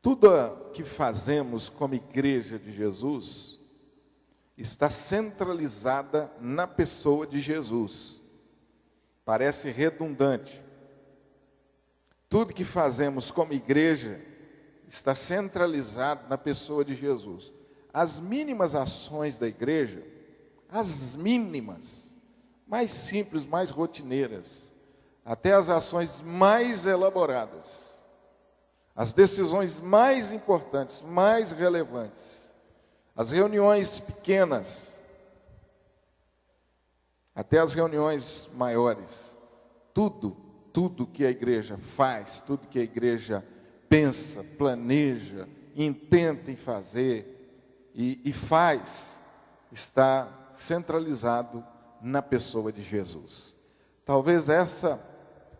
Tudo que fazemos como igreja de Jesus está centralizada na pessoa de Jesus. Parece redundante. Tudo que fazemos como igreja está centralizado na pessoa de Jesus. As mínimas ações da igreja, as mínimas, mais simples, mais rotineiras, até as ações mais elaboradas, as decisões mais importantes, mais relevantes, as reuniões pequenas, até as reuniões maiores, tudo que a igreja faz, tudo que a igreja pensa, planeja, intenta em fazer e faz, está centralizado na pessoa de Jesus. Talvez essa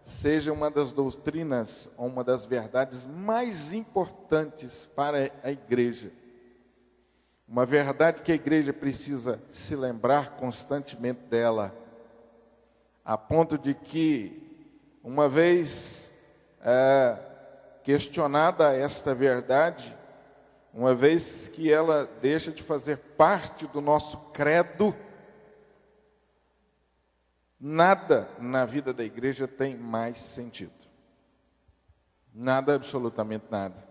seja uma das doutrinas, ou uma das verdades mais importantes para a igreja. Uma verdade que a igreja precisa se lembrar constantemente dela, a ponto de que, uma vez questionada esta verdade, uma vez que ela deixa de fazer parte do nosso credo, nada na vida da igreja tem mais sentido. Nada, absolutamente nada.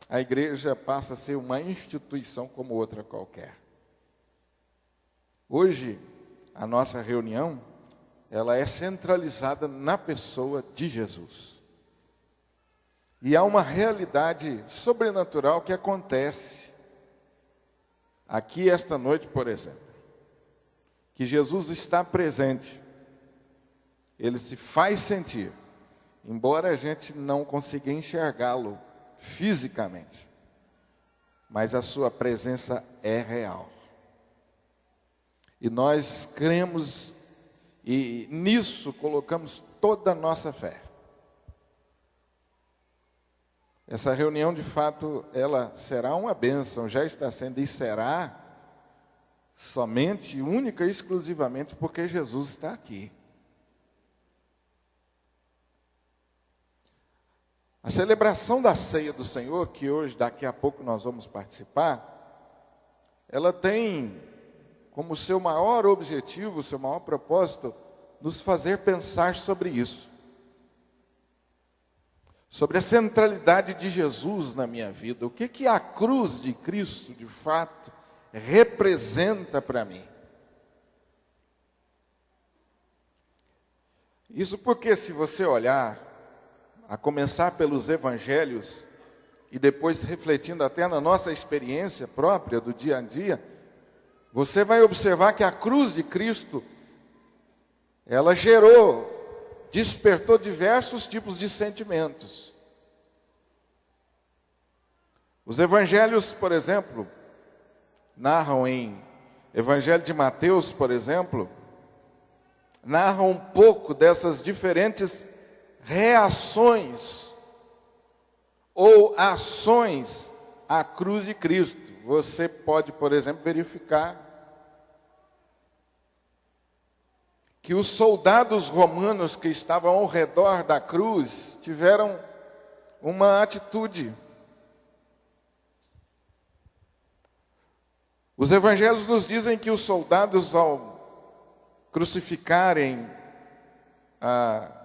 A igreja passa a ser uma instituição como outra qualquer. Hoje, a nossa reunião, ela é centralizada na pessoa de Jesus. E há uma realidade sobrenatural que acontece aqui esta noite, por exemplo. Que Jesus está presente. Ele se faz sentir, embora a gente não consiga enxergá-lo fisicamente. Mas a sua presença é real. E nós cremos e nisso colocamos toda a nossa fé. Essa reunião, de fato, ela será uma bênção, já está sendo e será somente, única e exclusivamente porque Jesus está aqui. A celebração da ceia do Senhor, que hoje, daqui a pouco nós vamos participar, ela tem como seu maior objetivo, seu maior propósito, nos fazer pensar sobre isso. Sobre a centralidade de Jesus na minha vida. O que a cruz de Cristo, de fato, representa para mim. Isso porque, se você olhar, a começar pelos evangelhos, e depois refletindo até na nossa experiência própria do dia a dia, você vai observar que a cruz de Cristo, ela despertou diversos tipos de sentimentos. Os evangelhos, por exemplo, narram em Evangelho de Mateus, por exemplo, narram um pouco dessas diferentes reações ou ações à cruz de Cristo. Você pode, por exemplo, verificar que os soldados romanos que estavam ao redor da cruz tiveram uma atitude. Os evangelhos nos dizem que os soldados, ao crucificarem a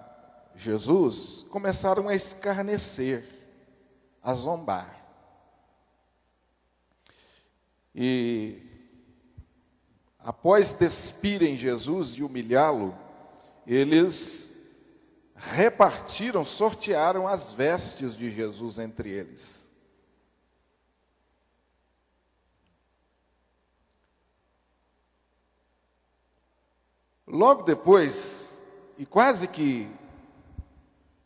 Jesus, começaram a escarnecer, a zombar. E após despirem Jesus e humilhá-lo, eles sortearam as vestes de Jesus entre eles. Logo depois, e quase que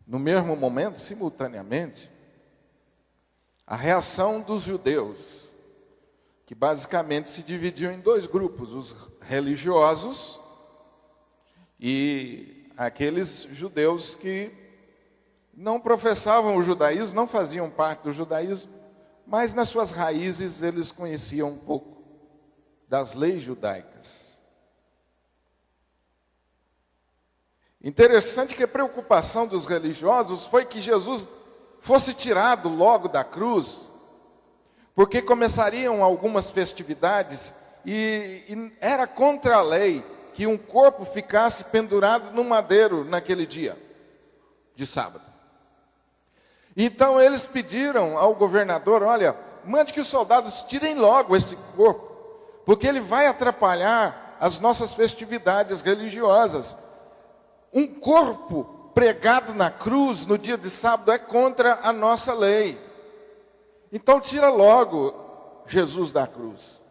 no mesmo momento, simultaneamente, a reação dos judeus, que basicamente se dividiam em dois grupos, os religiosos e aqueles judeus que não professavam o judaísmo, não faziam parte do judaísmo, mas nas suas raízes eles conheciam um pouco das leis judaicas. Interessante que a preocupação dos religiosos foi que Jesus fosse tirado logo da cruz, porque começariam algumas festividades e era contra a lei que um corpo ficasse pendurado no madeiro naquele dia de sábado. Então eles pediram ao governador: olha, mande que os soldados tirem logo esse corpo, porque ele vai atrapalhar as nossas festividades religiosas. Um corpo pregado na cruz no dia de sábado é contra a nossa lei. Então tira logo Jesus da cruz.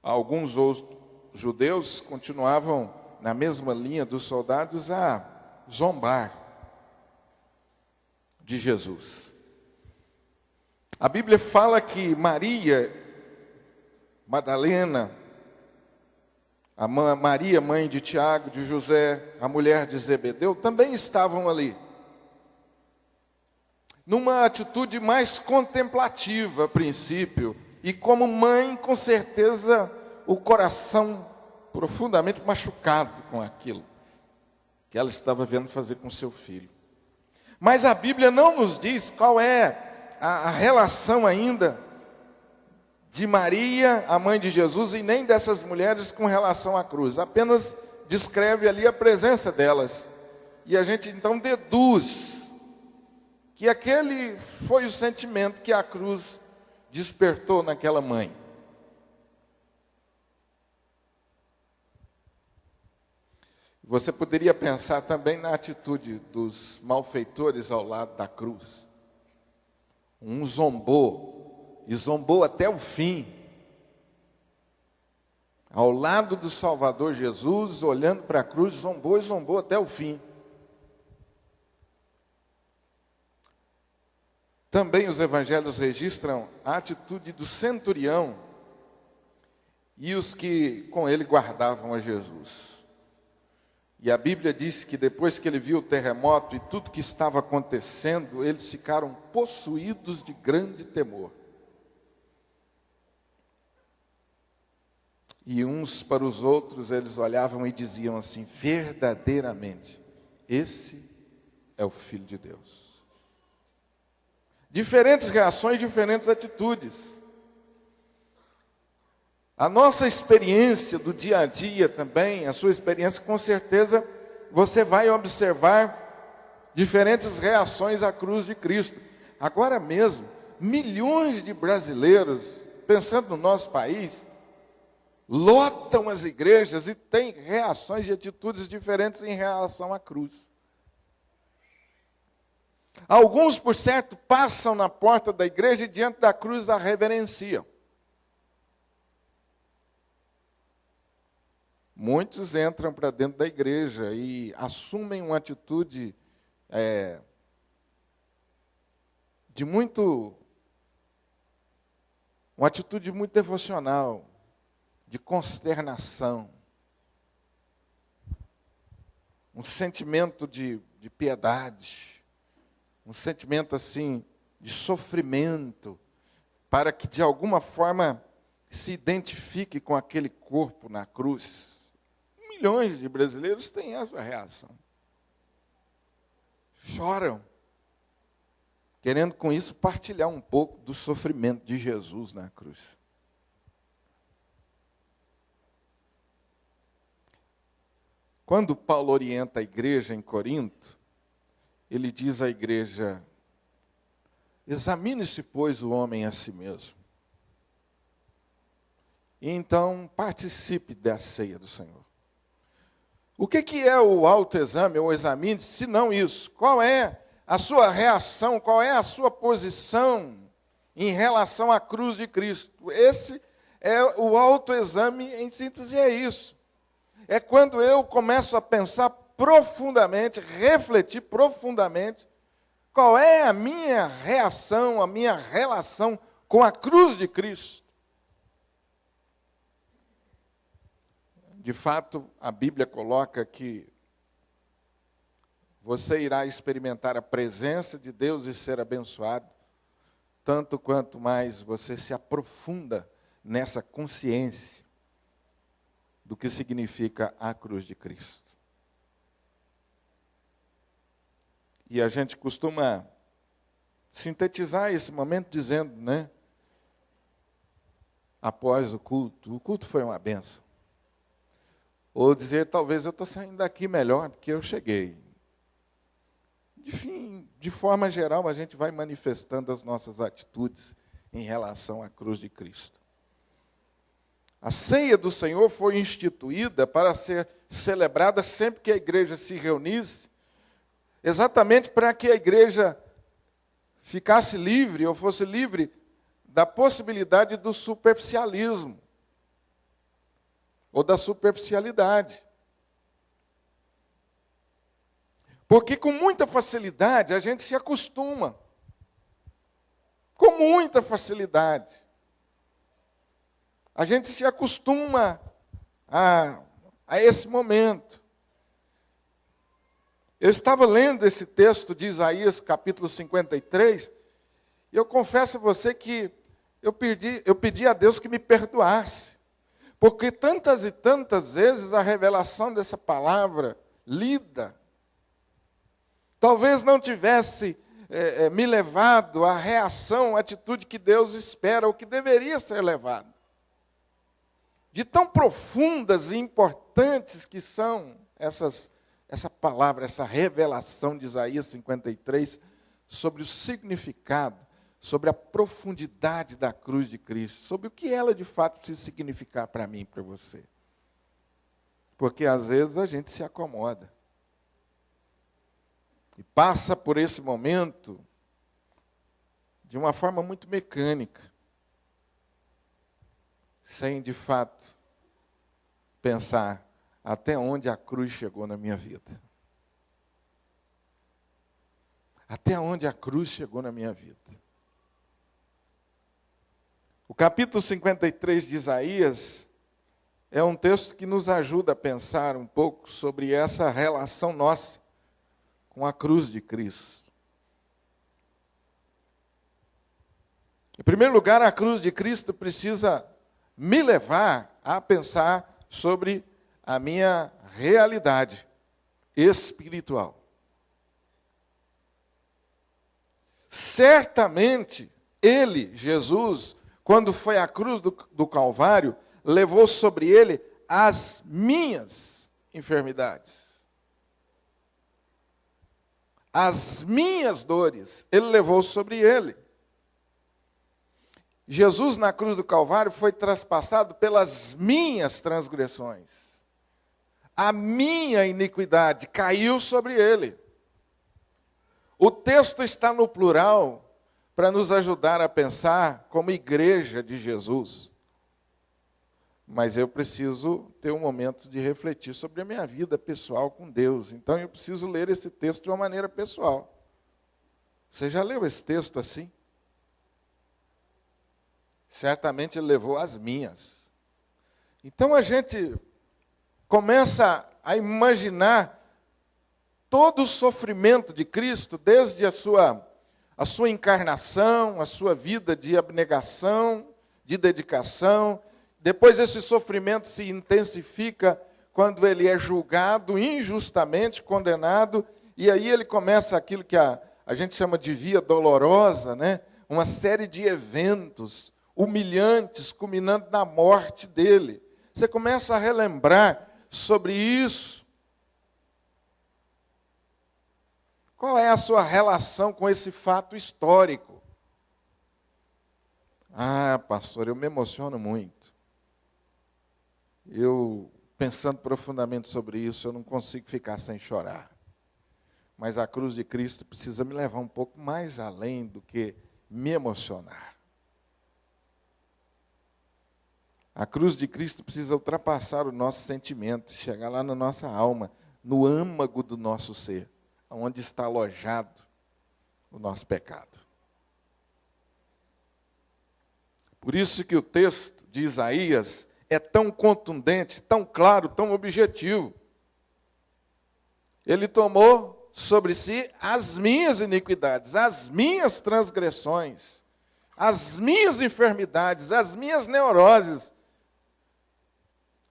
Alguns outros judeus continuavam na mesma linha dos soldados a zombar de Jesus. A Bíblia fala que Maria Madalena, Maria, mãe de Tiago, de José, a mulher de Zebedeu, também estavam ali, numa atitude mais contemplativa a princípio, e como mãe, com certeza, o coração profundamente machucado com aquilo que ela estava vendo fazer com seu filho. Mas a Bíblia não nos diz qual é a relação ainda de Maria, a mãe de Jesus, e nem dessas mulheres com relação à cruz. Apenas descreve ali a presença delas. E a gente então deduz que aquele foi o sentimento que a cruz despertou naquela mãe. Você poderia pensar também na atitude dos malfeitores ao lado da cruz. Um zombou, e zombou até o fim. Ao lado do Salvador Jesus, olhando para a cruz, zombou e zombou até o fim. Também os evangelhos registram a atitude do centurião e os que com ele guardavam a Jesus. E a Bíblia diz que depois que ele viu o terremoto e tudo que estava acontecendo, eles ficaram possuídos de grande temor. E uns para os outros eles olhavam e diziam assim: verdadeiramente, esse é o Filho de Deus. Diferentes reações, diferentes atitudes. A nossa experiência do dia a dia também, a sua experiência, com certeza, você vai observar diferentes reações à cruz de Cristo. Agora mesmo, milhões de brasileiros, pensando no nosso país, lotam as igrejas e têm reações e atitudes diferentes em relação à cruz. Alguns, por certo, passam na porta da igreja e diante da cruz a reverenciam. Muitos entram para dentro da igreja e assumem uma atitude uma atitude muito devocional, de consternação, um sentimento de piedade, um sentimento assim de sofrimento, para que de alguma forma se identifique com aquele corpo na cruz. Milhões de brasileiros têm essa reação. Choram, querendo com isso partilhar um pouco do sofrimento de Jesus na cruz. Quando Paulo orienta a igreja em Corinto, ele diz à igreja: examine-se, pois, o homem a si mesmo. E então participe da ceia do Senhor. O que é o autoexame ou examine, se não isso? Qual é a sua reação, qual é a sua posição em relação à cruz de Cristo? Esse é o autoexame, em síntese, é isso. É quando eu começo a pensar profundamente, refletir profundamente, qual é a minha reação, a minha relação com a cruz de Cristo. De fato, a Bíblia coloca que você irá experimentar a presença de Deus e ser abençoado, tanto quanto mais você se aprofunda nessa consciência do que significa a cruz de Cristo. E a gente costuma sintetizar esse momento dizendo, né? Após o culto foi uma benção. Ou dizer, talvez eu estou saindo daqui melhor do que eu cheguei. De forma geral, a gente vai manifestando as nossas atitudes em relação à cruz de Cristo. A ceia do Senhor foi instituída para ser celebrada sempre que a igreja se reunisse, exatamente para que a igreja ficasse livre, ou fosse livre, da possibilidade do superficialismo, ou da superficialidade. Porque com muita facilidade a gente se acostuma. Com muita facilidade. A gente se acostuma a esse momento. Eu estava lendo esse texto de Isaías, capítulo 53, e eu confesso a você que eu pedi a Deus que me perdoasse. Porque tantas e tantas vezes a revelação dessa palavra lida, talvez não tivesse me levado à reação, à atitude que Deus espera, ou que deveria ser levado. De tão profundas e importantes que são essa palavra, essa revelação de Isaías 53, sobre o significado, sobre a profundidade da cruz de Cristo, sobre o que ela de fato precisa significar para mim e para você. Porque às vezes a gente se acomoda. E passa por esse momento de uma forma muito mecânica, sem de fato pensar até onde a cruz chegou na minha vida. Até onde a cruz chegou na minha vida. O capítulo 53 de Isaías é um texto que nos ajuda a pensar um pouco sobre essa relação nossa com a cruz de Cristo. Em primeiro lugar, a cruz de Cristo precisa me levar a pensar sobre a minha realidade espiritual. Certamente, ele, Jesus, quando foi à cruz do Calvário, levou sobre ele as minhas enfermidades. As minhas dores, ele levou sobre ele. Jesus, na cruz do Calvário, foi traspassado pelas minhas transgressões. A minha iniquidade caiu sobre ele. O texto está no plural para nos ajudar a pensar como igreja de Jesus. Mas eu preciso ter um momento de refletir sobre a minha vida pessoal com Deus. Então eu preciso ler esse texto de uma maneira pessoal. Você já leu esse texto assim? Certamente ele levou as minhas. Então a gente começa a imaginar todo o sofrimento de Cristo, desde a sua encarnação, a sua vida de abnegação, de dedicação. Depois esse sofrimento se intensifica quando ele é julgado, injustamente condenado, e aí ele começa aquilo que a gente chama de via dolorosa, né? Uma série de eventos humilhantes, culminando na morte dele. Você começa a relembrar sobre isso. Qual é a sua relação com esse fato histórico? Ah, pastor, eu me emociono muito. Eu, pensando profundamente sobre isso, eu não consigo ficar sem chorar. Mas a cruz de Cristo precisa me levar um pouco mais além do que me emocionar. A cruz de Cristo precisa ultrapassar o nosso sentimento, chegar lá na nossa alma, no âmago do nosso ser, onde está alojado o nosso pecado. Por isso que o texto de Isaías é tão contundente, tão claro, tão objetivo. Ele tomou sobre si as minhas iniquidades, as minhas transgressões, as minhas enfermidades, as minhas neuroses.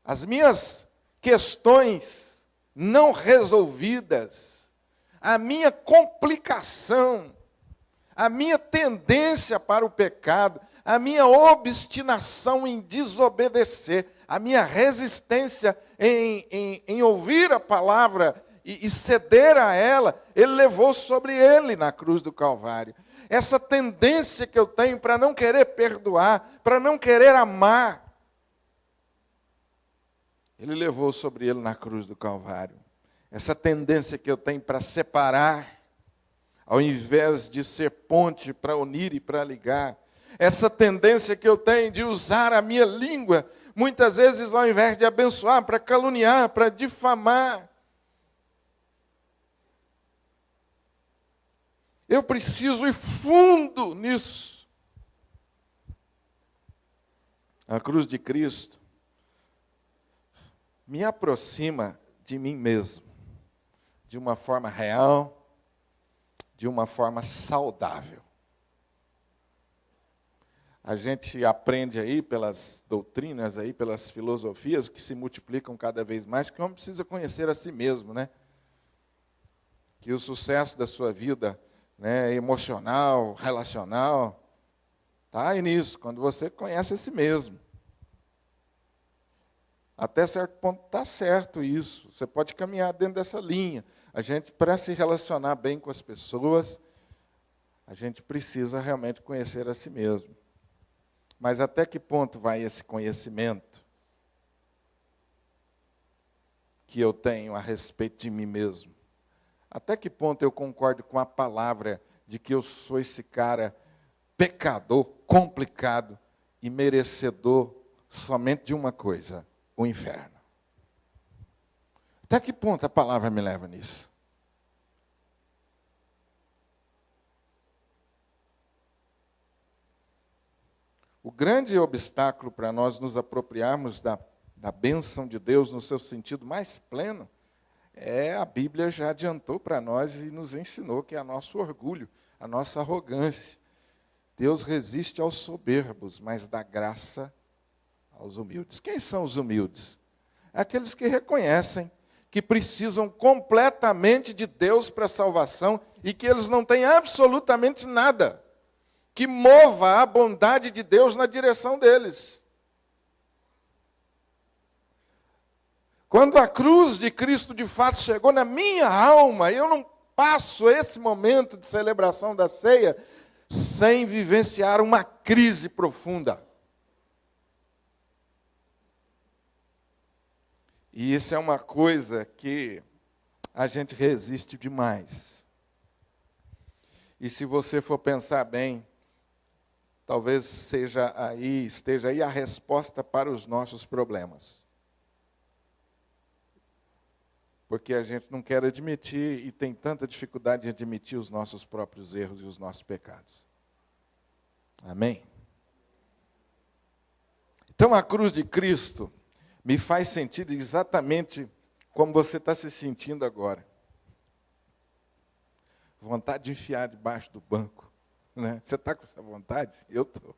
as minhas questões não resolvidas, a minha complicação, a minha tendência para o pecado, a minha obstinação em desobedecer, a minha resistência em ouvir a palavra e ceder a ela, ele levou sobre ele na cruz do Calvário. Essa tendência que eu tenho para não querer perdoar, para não querer amar, ele levou sobre ele na cruz do Calvário. Essa tendência que eu tenho para separar, ao invés de ser ponte para unir e para ligar. Essa tendência que eu tenho de usar a minha língua, muitas vezes ao invés de abençoar, para caluniar, para difamar. Eu preciso ir fundo nisso. A cruz de Cristo me aproxima de mim mesmo, de uma forma real, de uma forma saudável. A gente aprende aí pelas doutrinas, aí, pelas filosofias que se multiplicam cada vez mais, que o homem precisa conhecer a si mesmo, né? Que o sucesso da sua vida, né, emocional, relacional, está aí nisso, quando você conhece a si mesmo. Até certo ponto está certo isso. Você pode caminhar dentro dessa linha. A gente, para se relacionar bem com as pessoas, a gente precisa realmente conhecer a si mesmo. Mas até que ponto vai esse conhecimento que eu tenho a respeito de mim mesmo? Até que ponto eu concordo com a palavra de que eu sou esse cara pecador, complicado e merecedor somente de uma coisa: o inferno? Até que ponto a palavra me leva nisso? O grande obstáculo para nós nos apropriarmos da bênção de Deus no seu sentido mais pleno, a Bíblia já adiantou para nós e nos ensinou que é nosso orgulho, a nossa arrogância. Deus resiste aos soberbos, mas dá graça aos humildes. Quem são os humildes? Aqueles que reconhecem que precisam completamente de Deus para a salvação e que eles não têm absolutamente nada que mova a bondade de Deus na direção deles. Quando a cruz de Cristo de fato chegou na minha alma, eu não passo esse momento de celebração da ceia sem vivenciar uma crise profunda. E isso é uma coisa que a gente resiste demais. E se você for pensar bem, talvez esteja aí a resposta para os nossos problemas. Porque a gente não quer admitir e tem tanta dificuldade de admitir os nossos próprios erros e os nossos pecados. Amém? Então a cruz de Cristo me faz sentir exatamente como você está se sentindo agora. Vontade de enfiar debaixo do banco. Né? Você está com essa vontade? Eu estou.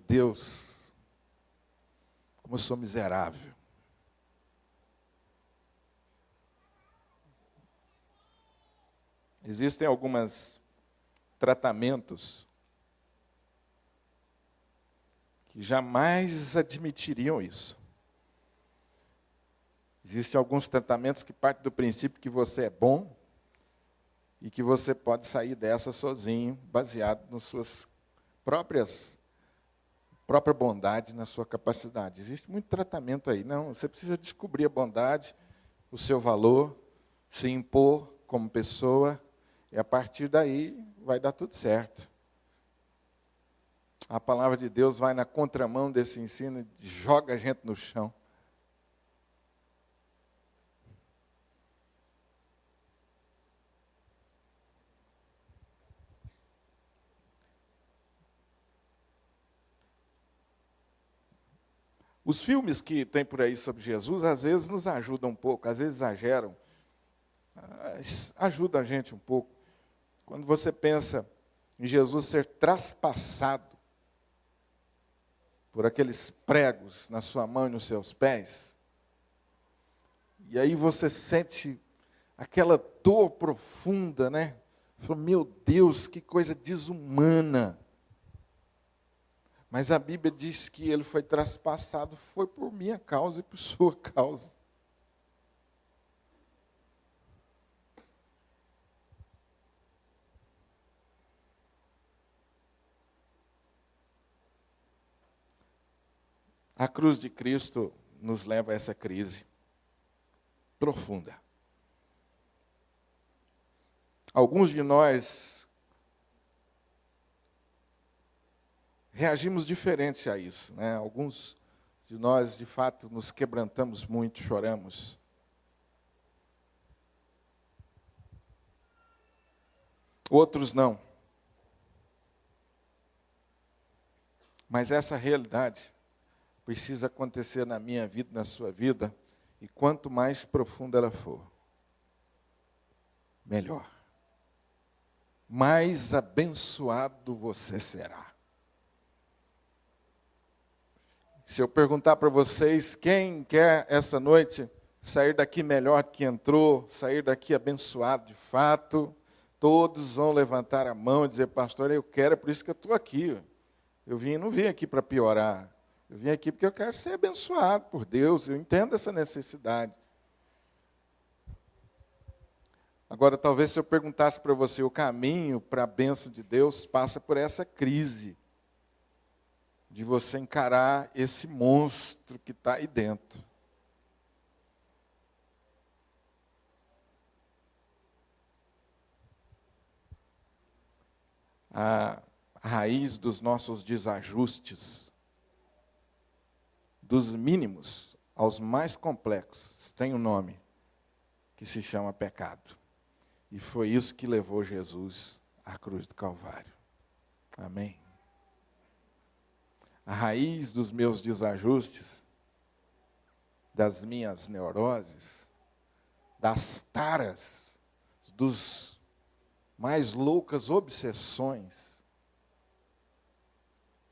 Deus, como eu sou miserável. Existem alguns tratamentos que jamais admitiriam isso. Existem alguns tratamentos que partem do princípio que você é bom e que você pode sair dessa sozinho, baseado nas suas própria bondade, na sua capacidade. Existe muito tratamento aí. Não, você precisa descobrir a bondade, o seu valor, se impor como pessoa, e a partir daí vai dar tudo certo. A palavra de Deus vai na contramão desse ensino e joga a gente no chão. Os filmes que tem por aí sobre Jesus, às vezes nos ajudam um pouco, às vezes exageram, ajuda a gente um pouco. Quando você pensa em Jesus ser traspassado por aqueles pregos na sua mão e nos seus pés. E aí você sente aquela dor profunda, né? Fala, meu Deus, que coisa desumana. Mas a Bíblia diz que ele foi traspassado, foi por minha causa e por sua causa. A cruz de Cristo nos leva a essa crise profunda. Alguns de nós reagimos diferente a isso, né? Alguns de nós, de fato, nos quebrantamos muito, choramos. Outros não. Mas essa realidade precisa acontecer na minha vida, na sua vida, e quanto mais profunda ela for, melhor. Mais abençoado você será. Se eu perguntar para vocês, quem quer essa noite sair daqui melhor que entrou, sair daqui abençoado de fato, todos vão levantar a mão e dizer, pastor, eu quero, é por isso que eu estou aqui. Não vim aqui para piorar. Eu vim aqui porque eu quero ser abençoado por Deus, eu entendo essa necessidade. Agora, talvez se eu perguntasse para você, o caminho para a bênção de Deus passa por essa crise, de você encarar esse monstro que está aí dentro. A raiz dos nossos desajustes, dos mínimos aos mais complexos, tem um nome que se chama pecado. E foi isso que levou Jesus à cruz do Calvário. Amém? A raiz dos meus desajustes, das minhas neuroses, das taras, dos mais loucas obsessões,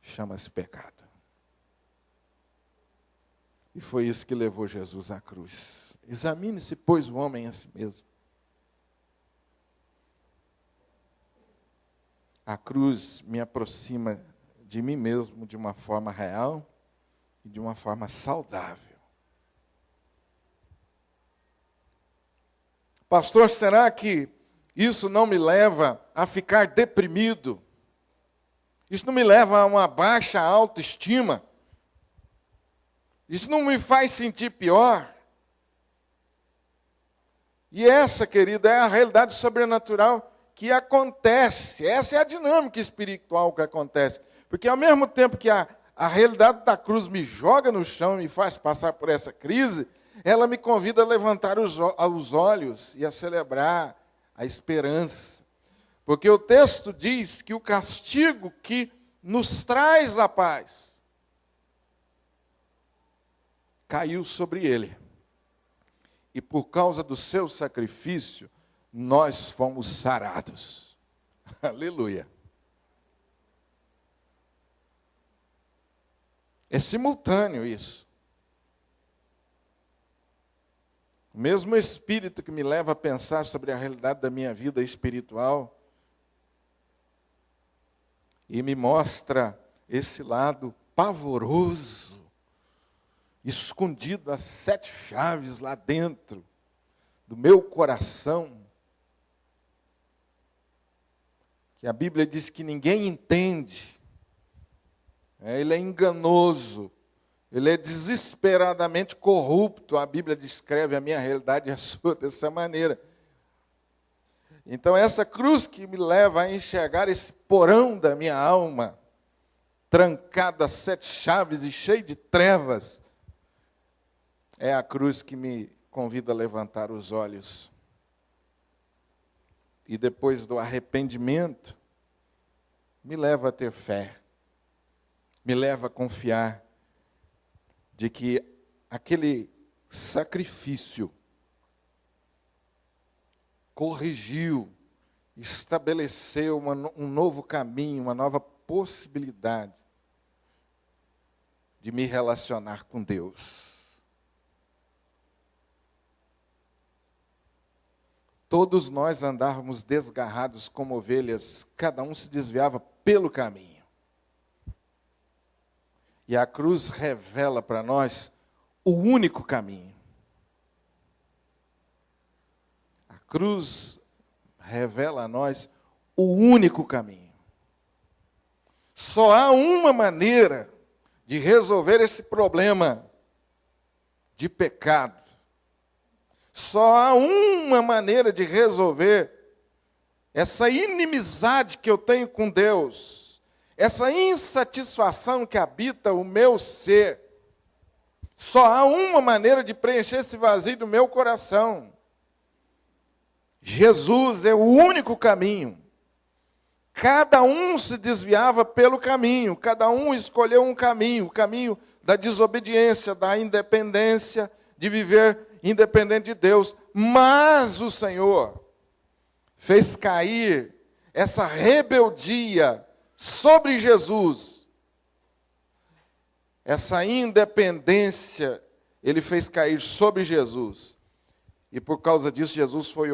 chama-se pecado. E foi isso que levou Jesus à cruz. Examine-se, pois, o homem a si mesmo. A cruz me aproxima de mim mesmo de uma forma real e de uma forma saudável. Pastor, será que isso não me leva a ficar deprimido? Isso não me leva a uma baixa autoestima? Isso não me faz sentir pior? E essa, querida, é a realidade sobrenatural que acontece. Essa é a dinâmica espiritual que acontece. Porque ao mesmo tempo que a realidade da cruz me joga no chão e me faz passar por essa crise, ela me convida a levantar os olhos e a celebrar a esperança. Porque o texto diz que o castigo que nos traz a paz caiu sobre ele. E por causa do seu sacrifício, nós fomos sarados. Aleluia. É simultâneo isso. O mesmo Espírito que me leva a pensar sobre a realidade da minha vida espiritual e me mostra esse lado pavoroso, escondido às 7 chaves lá dentro do meu coração, que a Bíblia diz que ninguém entende. Ele é enganoso, ele é desesperadamente corrupto. A Bíblia descreve a minha realidade e a sua dessa maneira. Então essa cruz que me leva a enxergar esse porão da minha alma, trancado a 7 chaves e cheio de trevas, é a cruz que me convida a levantar os olhos. E depois do arrependimento, me leva a ter fé. Me leva a confiar de que aquele sacrifício corrigiu, estabeleceu um novo caminho, uma nova possibilidade de me relacionar com Deus. Todos nós andávamos desgarrados como ovelhas, cada um se desviava pelo caminho. E a cruz revela para nós o único caminho. A cruz revela a nós o único caminho. Só há uma maneira de resolver esse problema de pecado. Só há uma maneira de resolver essa inimizade que eu tenho com Deus, essa insatisfação que habita o meu ser. Só há uma maneira de preencher esse vazio do meu coração. Jesus é o único caminho. Cada um se desviava pelo caminho, cada um escolheu um caminho, o caminho da desobediência, da independência, de viver independente de Deus. Mas o Senhor fez cair essa rebeldia sobre Jesus. Essa independência Ele fez cair sobre Jesus. E por causa disso Jesus foi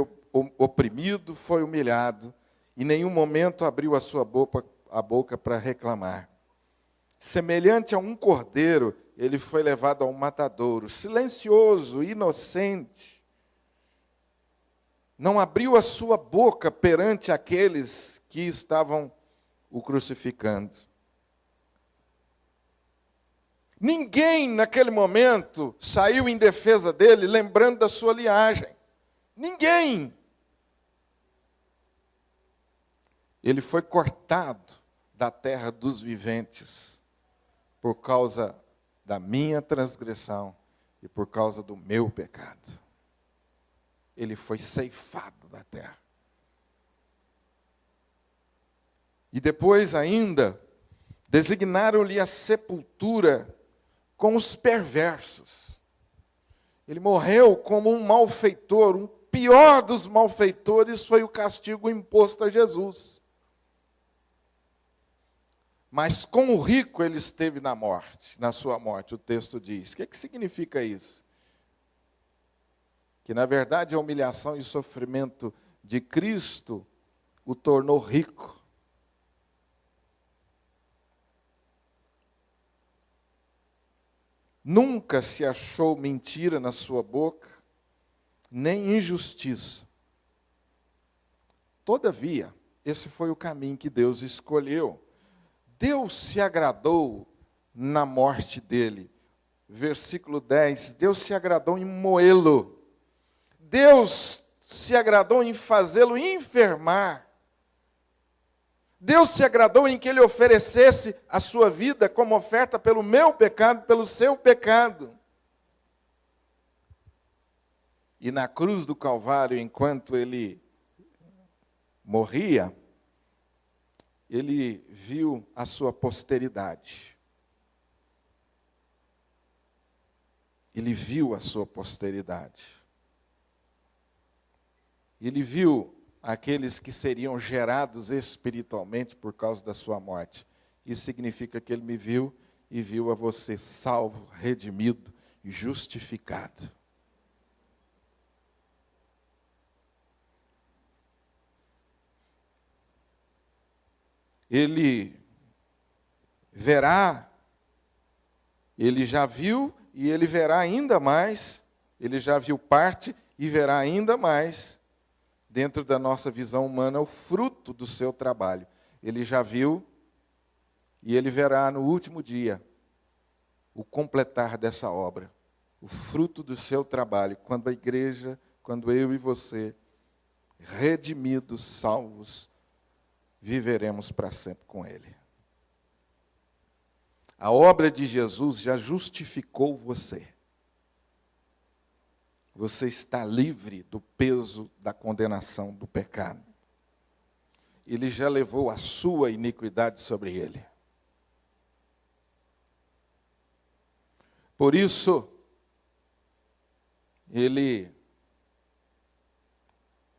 oprimido, foi humilhado. Em nenhum momento abriu a sua boca para reclamar. Semelhante a um cordeiro, ele foi levado ao matadouro, silencioso, inocente. Não abriu a sua boca perante aqueles que estavam o crucificando. Ninguém naquele momento saiu em defesa dele, lembrando da sua linhagem. Ninguém. Ele foi cortado da terra dos viventes por causa da minha transgressão e por causa do meu pecado. Ele foi ceifado da terra. E depois ainda, designaram-lhe a sepultura com os perversos. Ele morreu como um malfeitor, um pior dos malfeitores foi o castigo imposto a Jesus. Mas com o rico ele esteve na morte, na sua morte, o texto diz. O que significa isso? Que na verdade a humilhação e o sofrimento de Cristo o tornou rico. Nunca se achou mentira na sua boca, nem injustiça. Todavia, esse foi o caminho que Deus escolheu. Deus se agradou na morte dele. Versículo 10, Deus se agradou em moê-lo. Deus se agradou em fazê-lo enfermar. Deus se agradou em que ele oferecesse a sua vida como oferta pelo meu pecado, pelo seu pecado. E na cruz do Calvário, enquanto ele morria, ele viu a sua posteridade. Ele viu a sua posteridade. Ele viu aqueles que seriam gerados espiritualmente por causa da sua morte. Isso significa que ele me viu e viu a você salvo, redimido, justificado. Ele verá, ele já viu e ele verá ainda mais, ele já viu parte e verá ainda mais, dentro da nossa visão humana, o fruto do seu trabalho. Ele já viu e ele verá no último dia o completar dessa obra, o fruto do seu trabalho, quando a igreja, quando eu e você, redimidos, salvos, viveremos para sempre com Ele. A obra de Jesus já justificou você. Você está livre do peso da condenação do pecado. Ele já levou a sua iniquidade sobre Ele. Por isso, Ele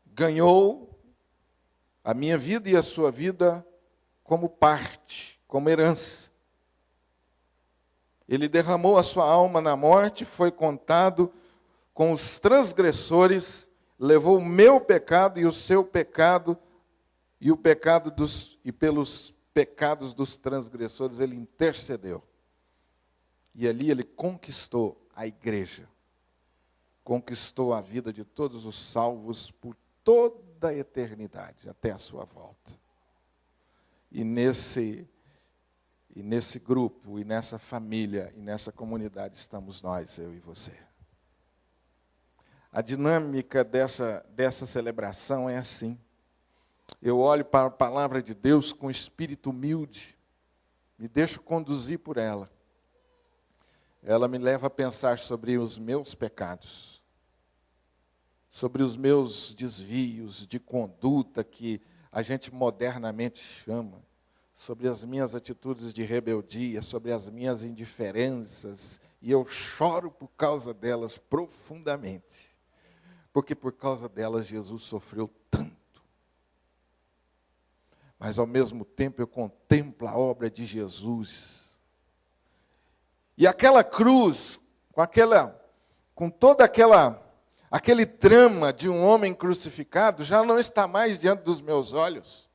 ganhou a minha vida e a sua vida como parte, como herança. Ele derramou a sua alma na morte, foi contado com os transgressores, levou o meu pecado e o seu pecado, e pelos pecados dos transgressores ele intercedeu. E ali ele conquistou a igreja, conquistou a vida de todos os salvos por toda a eternidade, até a sua volta. E nesse grupo, e nessa família, e nessa comunidade estamos nós, eu e você. A dinâmica dessa celebração é assim. Eu olho para a palavra de Deus com espírito humilde, me deixo conduzir por ela. Ela me leva a pensar sobre os meus pecados, sobre os meus desvios de conduta que a gente modernamente chama, sobre as minhas atitudes de rebeldia, sobre as minhas indiferenças, e eu choro por causa delas profundamente, porque por causa delas Jesus sofreu tanto. Mas ao mesmo tempo eu contemplo a obra de Jesus. E aquela cruz, com toda aquele drama de um homem crucificado, já não está mais diante dos meus olhos.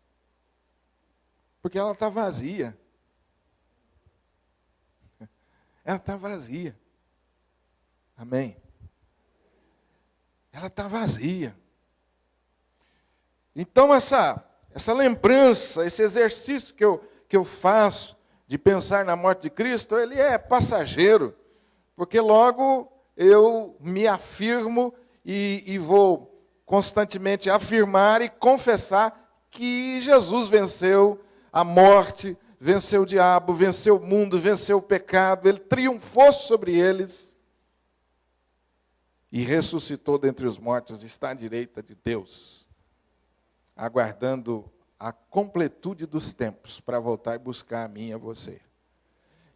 Porque ela está vazia. Ela está vazia. Amém? Ela está vazia. Então essa lembrança, esse exercício que eu faço de pensar na morte de Cristo, ele é passageiro, porque logo eu me afirmo e vou constantemente afirmar e confessar que Jesus venceu a morte, venceu o diabo, venceu o mundo, venceu o pecado, ele triunfou sobre eles e ressuscitou dentre os mortos, está à direita de Deus, aguardando a completude dos tempos para voltar e buscar a mim e a você.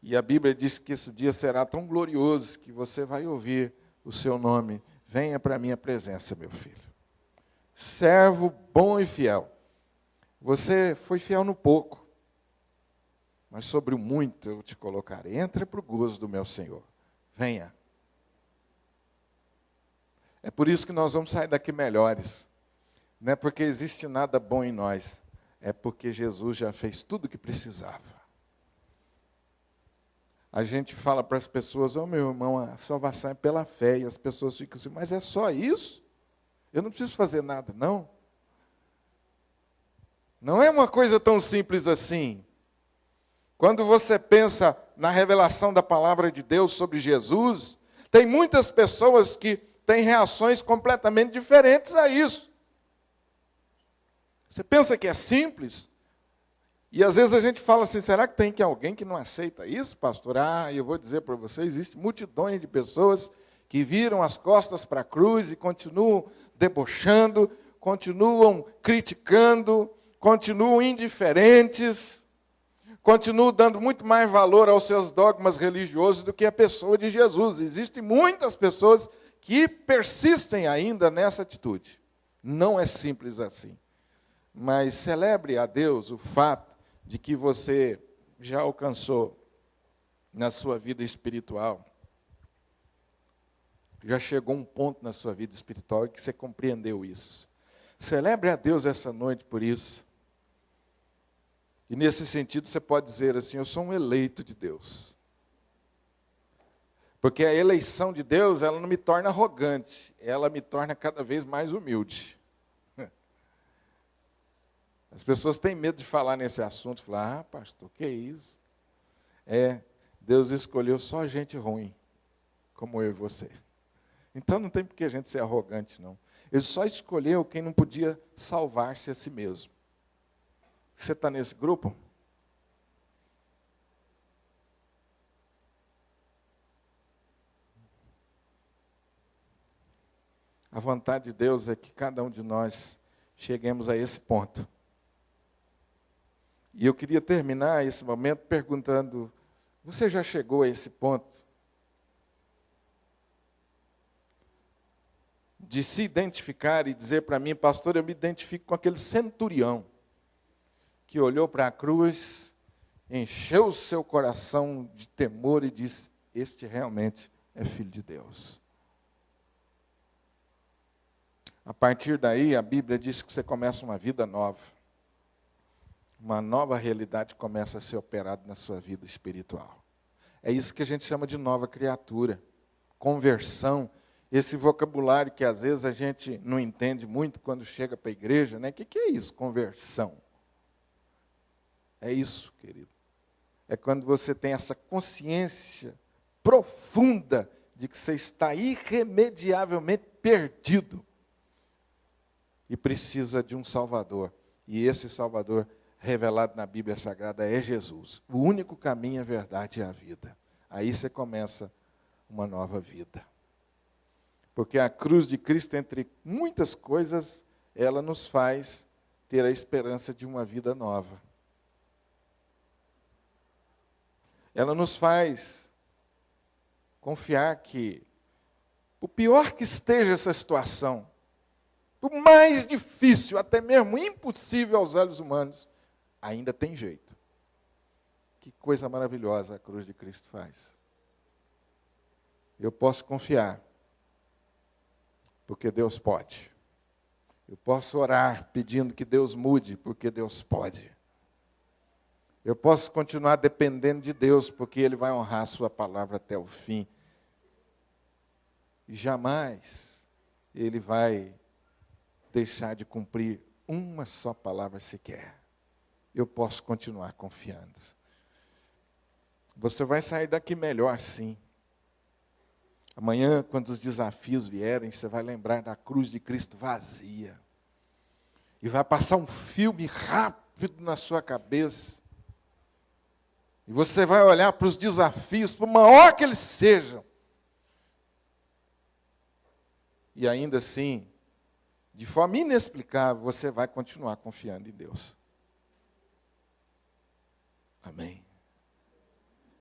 E a Bíblia diz que esse dia será tão glorioso que você vai ouvir o seu nome. Venha para a minha presença, meu filho. Servo bom e fiel. Você foi fiel no pouco, mas sobre o muito eu te colocarei. Entra para o gozo do meu Senhor. Venha. É por isso que nós vamos sair daqui melhores. Não é porque existe nada bom em nós. É porque Jesus já fez tudo o que precisava. A gente fala para as pessoas, meu irmão, a salvação é pela fé. E as pessoas ficam assim, mas é só isso? Eu não preciso fazer nada, não. Não é uma coisa tão simples assim. Quando você pensa na revelação da palavra de Deus sobre Jesus, tem muitas pessoas que têm reações completamente diferentes a isso. Você pensa que é simples? E às vezes a gente fala assim, será que tem alguém que não aceita isso, pastor? Eu vou dizer para você, existe multidões de pessoas que viram as costas para a cruz e continuam debochando, continuam criticando, continuam indiferentes, continuam dando muito mais valor aos seus dogmas religiosos do que a pessoa de Jesus. Existem muitas pessoas que persistem ainda nessa atitude. Não é simples assim. Mas celebre a Deus o fato de que você já alcançou na sua vida espiritual, já chegou um ponto na sua vida espiritual que você compreendeu isso. Celebre a Deus essa noite por isso. E nesse sentido você pode dizer assim, eu sou um eleito de Deus. Porque a eleição de Deus, ela não me torna arrogante, ela me torna cada vez mais humilde. As pessoas têm medo de falar nesse assunto, falar, pastor, que é isso? Deus escolheu só gente ruim, como eu e você. Então não tem por que a gente ser arrogante, não. Ele só escolheu quem não podia salvar-se a si mesmo. Você está nesse grupo? A vontade de Deus é que cada um de nós cheguemos a esse ponto. E eu queria terminar esse momento perguntando, você já chegou a esse ponto? De se identificar e dizer para mim, pastor, eu me identifico com aquele centurião que olhou para a cruz encheu o seu coração de temor e disse: este realmente é filho de Deus. A partir daí, a Bíblia diz que você começa uma vida nova. Uma nova realidade começa a ser operada na sua vida espiritual. É isso que a gente chama de nova criatura. Conversão. Esse vocabulário que às vezes a gente não entende muito quando chega para a igreja, né? O que é isso, conversão? É isso, querido. É quando você tem essa consciência profunda de que você está irremediavelmente perdido e precisa de um Salvador. E esse Salvador revelado na Bíblia Sagrada é Jesus. O único caminho, a verdade e a vida. Aí você começa uma nova vida. Porque a cruz de Cristo, entre muitas coisas, ela nos faz ter a esperança de uma vida nova. Ela nos faz confiar que, por pior que esteja essa situação, por mais difícil, até mesmo impossível aos olhos humanos, ainda tem jeito. Que coisa maravilhosa a cruz de Cristo faz. Eu posso confiar, porque Deus pode. Eu posso orar pedindo que Deus mude, porque Deus pode. Eu posso continuar dependendo de Deus, porque Ele vai honrar a sua palavra até o fim. E jamais Ele vai deixar de cumprir uma só palavra sequer. Eu posso continuar confiando. Você vai sair daqui melhor, sim. Amanhã, quando os desafios vierem, você vai lembrar da cruz de Cristo vazia. E vai passar um filme rápido na sua cabeça. E você vai olhar para os desafios, por maior que eles sejam. E ainda assim, de forma inexplicável, você vai continuar confiando em Deus. Amém.